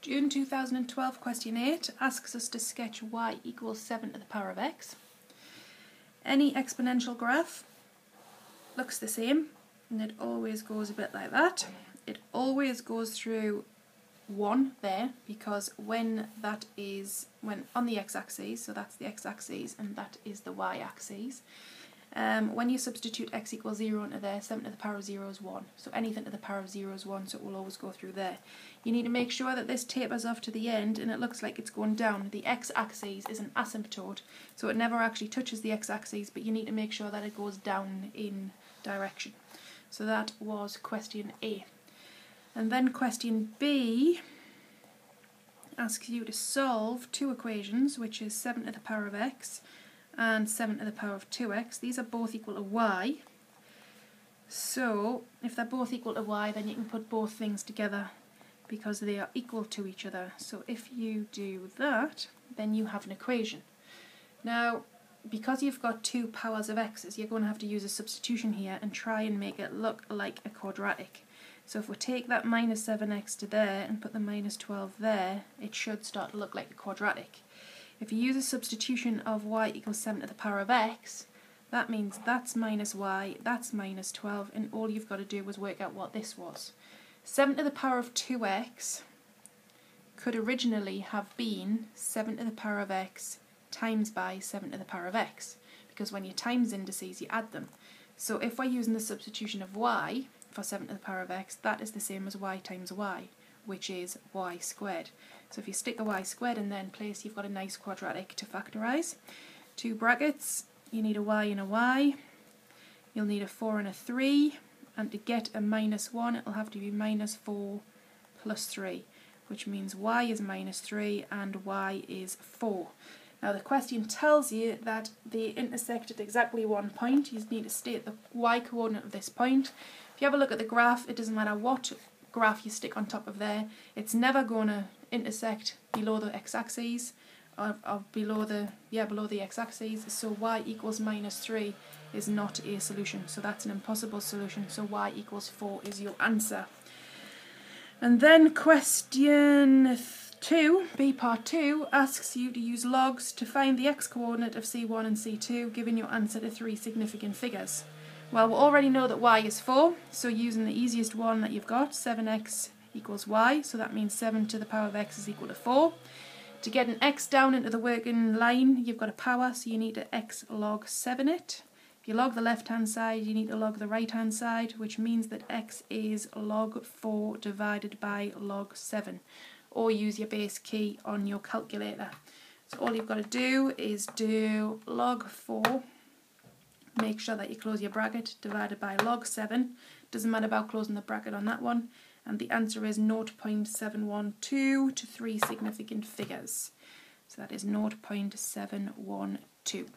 June 2012, question 8 asks us to sketch y equals 7 to the power of x. Any exponential graph looks the same, and it always goes a bit like that. It always goes through 1 there, because when on the x-axis, so that's the x-axis and that is the y-axis, when you substitute x equals 0 into there, 7 to the power of 0 is 1. So anything to the power of 0 is 1, so it will always go through there. You need to make sure that this tapers off to the end and it looks like it's going down. The x-axis is an asymptote, so it never actually touches the x-axis, but you need to make sure that it goes down in direction. So that was question A. And then question B asks you to solve two equations, which is 7 to the power of x and 7 to the power of 2x. These are both equal to y. So if they're both equal to y, then you can put both things together because they are equal to each other. So if you do that, then you have an equation. Now, because you've got two powers of x's, you're going to have to use a substitution here and try and make it look like a quadratic. So if we take that minus 7x to there and put the minus 12 there, it should start to look like a quadratic. If you use a substitution of y equals 7 to the power of x, that means that's minus y, that's minus 12, and all you've got to do was work out what this was. 7 to the power of 2x could originally have been 7 to the power of x times by 7 to the power of x, because when you times indices, you add them. So if we're using the substitution of y for 7 to the power of x, that is the same as y times y, which is y squared. So if you stick a y squared in there in place, you've got a nice quadratic to factorise. Two brackets, you need a y and a y, you'll need a 4 and a 3, and to get a minus 1 it'll have to be minus 4 plus 3, which means y is minus 3 and y is 4. Now the question tells you that they intersect at exactly one point. You need to state the y coordinate of this point. If you have a look at the graph, it doesn't matter what graph you stick on top of there, it's never going to intersect below the x-axis or below the x-axis, so y equals minus 3 is not a solution, so that's an impossible solution, so y equals 4 is your answer. And then question 2, B part 2, asks you to use logs to find the x-coordinate of C1 and C2, giving your answer to 3 significant figures. Well, we already know that y is 4, so using the easiest one that you've got, 7x equals y, so that means 7 to the power of x is equal to 4. To get an x down into the working line, you've got a power, so you need to x log 7 it. If you log the left-hand side, you need to log the right-hand side, which means that x is log 4 divided by log 7. Or use your base key on your calculator. So all you've got to do is do log 4, make sure that you close your bracket, divided by log 7. Doesn't matter about closing the bracket on that one. And the answer is 0.712 to 3 significant figures. So that is 0.712.